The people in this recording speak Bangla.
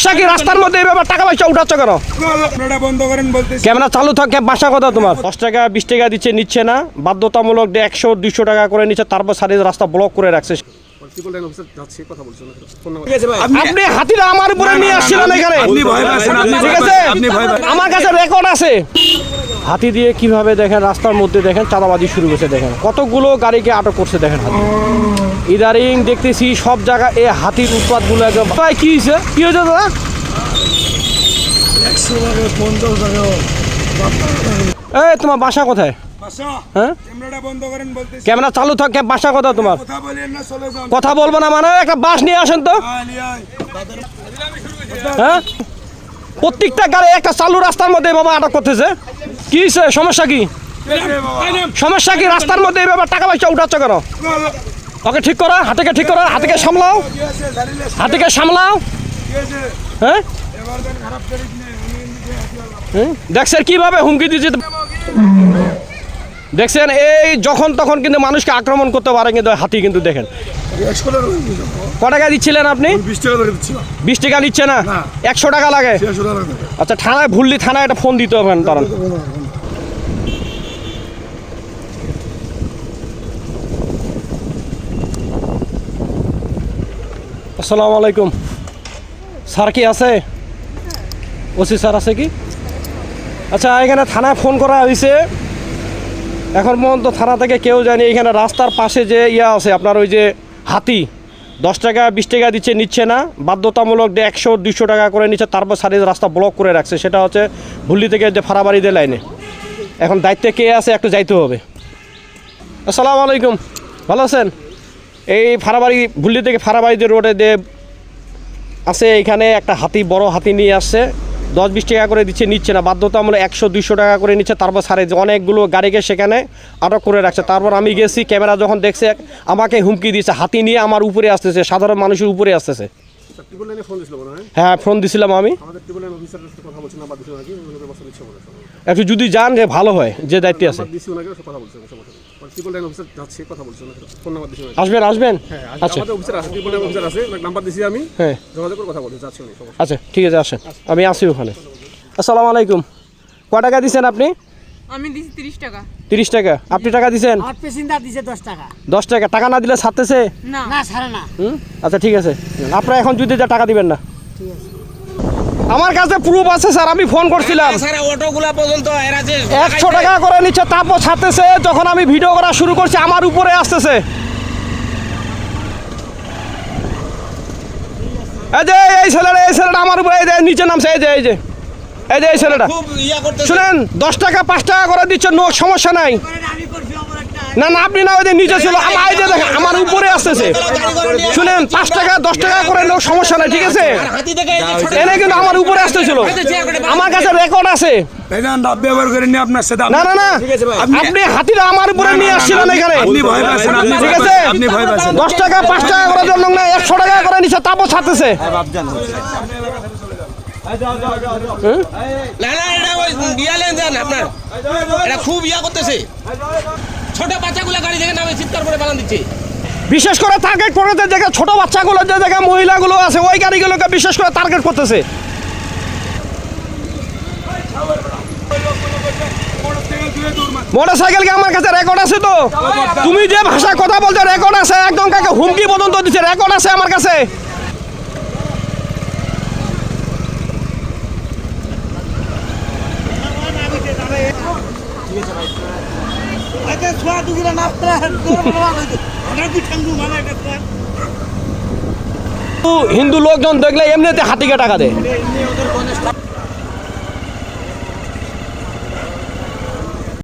সমস্যা কি? রাস্তার মধ্যে এইভাবে টাকা পয়সা উঠাচ্ছ কেন? বন্ধ করেন বলতেছি। ক্যামেরা চালু থাকে, বাসা কথা তোমার 10 টাকা 20 টাকা দিচ্ছে, নিচ্ছে না, বাধ্যতামূলক 100-200 টাকা করে নিচ্ছে, তারপর সারি রাস্তা ব্লক করে রাখছে। আপনি হাতিরা আমার উপরে নিয়ে আসছিলেন এখানে, ঠিক আছে? আমার কাছে রেকর্ড আছে। হাতি দিয়ে কিভাবে দেখেন রাস্তার মধ্যে দেখেন চাঁদাবাজি শুরু করেছে, দেখেন কতগুলো গাড়িকে আটক করছে, দেখেন হাতি। ইদারিং দেখতেছি সব জায়গায় এই হাতির উৎপাতগুলো একদম। ভাই কি হয়েছে, কি হয়েছে দাদা? 100 টাকা 50 টাকা। এই তোমার বাসা কোথায়? হ্যাঁ, ক্যামেরাটা বন্ধ করেন বলতেছি। ক্যামেরা চালু থাকে, বাসা কথা তোমার? কথা বলেন না, চলে যান। কথা বলবো না মানে? একটা বাস নিয়ে আসেন তো। হ্যাঁ, প্রত্যেকটা গাড়ি একটা চালু রাস্তার মধ্যে বাবা আটক করতেছে। কি হয়েছে, সমস্যা কি? সমস্যা কি? রাস্তার মধ্যে এইভাবে টাকা পয়সা উঠাচ্ছ কেন? ওকে ঠিক করো, হাতিকে ঠিক করো, হাতিকে সামলাও, হাতিকে সামলাও। হ্যাঁ, দেখছেন কিভাবে হুমকি দিচ্ছে? দেখছেন এই যখন তখন কিন্তু মানুষকে আক্রমণ করতে পারে কিন্তু হাতি, কিন্তু দেখেন। ক টাকা দিচ্ছিলেন আপনি? 20 টাকা করে দিচ্ছিলাম। 20 টাকা নিচ্ছে না, 100 টাকা লাগে। আচ্ছা, থানায় ভুললি, থানায় একটা ফোন দিতে হবে। তারা আসসালামু আলাইকুম। স্যার কি আছে? ওসি স্যার আছে কি? আচ্ছা, এখানে থানায় ফোন করা হয়েছে, এখন পর্যন্ত থানা থেকে কেউ জানি। এখানে রাস্তার পাশে যে ইয়া আছে আপনার, ওই যে হাতি 10 টাকা 20 টাকা দিচ্ছে, নিচ্ছে না, বাধ্যতামূলক 100-200 টাকা করে নিচ্ছে, তারপর সারি রাস্তা ব্লক করে রাখছে। সেটা হচ্ছে ভুল্লি থেকে যে ফাড়াবাড়িদের লাইনে। এখন দায়িত্বে কে আছে একটু যাইতে হবে। আসসালামু আলাইকুম, ভালো আছেন? এই ফাড়াবাড়ি, ভুল্লি থেকে ফাড়াবাড়িতে রোডে দিয়ে আছে, এখানে একটা হাতি, বড় হাতি নিয়ে আসছে, 10-20 টাকা করে দিচ্ছে, নিচ্ছে না, বাধ্যতামূলক 100-200 টাকা করে নিচ্ছে, তারপর সারে অনেকগুলো গাড়িকে সেখানে আটক করে রাখছে। তারপর আমি গেছি, ক্যামেরা যখন দেখছে আমাকে হুমকি দিয়েছে, হাতি নিয়ে আমার উপরে আসতেছে, সাধারণ মানুষের উপরে আসতেছে। হ্যাঁ, ফোন দিছিলাম আমি। একটু যদি যান যে ভালো হয়, যে দায়িত্বে আছে। আসবেন আসবেন। আচ্ছা হ্যাঁ, আচ্ছা ঠিক আছে, আসেন, আমি আসি ওখানে। আসসালামু আলাইকুম। ক টাকা দিচ্ছেন আপনি? আমি দিছি 30 টাকা। 30 টাকা আপনি টাকা দিচ্ছেন? 10 টাকা। 10 টাকা টাকা না দিলে ছাড়তেছে না না, ছাড়ে না। আচ্ছা ঠিক আছে, আপনারা এখন যদি যা টাকা দিবেন না। আমার কাছে প্রুফ আছে স্যার, আমি ফোন করছিলাম। অটোগুলা পর্যন্ত 100 টাকা করে নিচ্ছে, তারপর ছাড়তেছে। যখন আমি ভিডিও করা শুরু করছি আমার উপরে আসতেছে। এই যে এই ছেলেটা আমার উপরে নিচে নামছে। এই যে এই ছেলেটা, শুনেন, 10 টাকা 5 টাকা করে দিচ্ছে, নো সমস্যা নাই। না না, আপনি না, ওই যে নিচে ছিল, আমার যে দেখেন আমার উপরে আসতেছে। শুনেন, 5 টাকা 10 টাকা করে নো সমস্যা নাই, ঠিক আছে? এনে কিন্তু আমার উপরে আসতেছিল, আমার কাছে রেকর্ড আছে। না না না, আপনি হাতিরা আমার উপরে নিয়ে আসছিলেন এখানে, ঠিক আছে? 10 টাকা 5 টাকা করার জন্য না, 100 টাকা করে নিচ্ছে, তারপর ছাড়তেছে। খুব ইয়া করতেছে, ছোট বাচ্চাগুলো গাড়ি থেকে নামে চিৎকার করে বানান দিচ্ছে। বিশেষ করে টার্গেট করতে দেখে ছোট বাচ্চাগুলো, যে জায়গায় মহিলাগুলো আছে, ওই গাড়িগুলোকে বিশেষ করে টার্গেট করতেছে। মোটরসাইকেলকে আমার কাছে রেকর্ড আছে তো। তুমি যে ভাষায় কথা বলছো রেকর্ড আছে, একদম কাকে হুমকি পর্যন্ত দিচ্ছে, রেকর্ড আছে আমার কাছে। হিন্দু লোকজন দেখলে এমনিতে হাতিকে টাকা দেয়।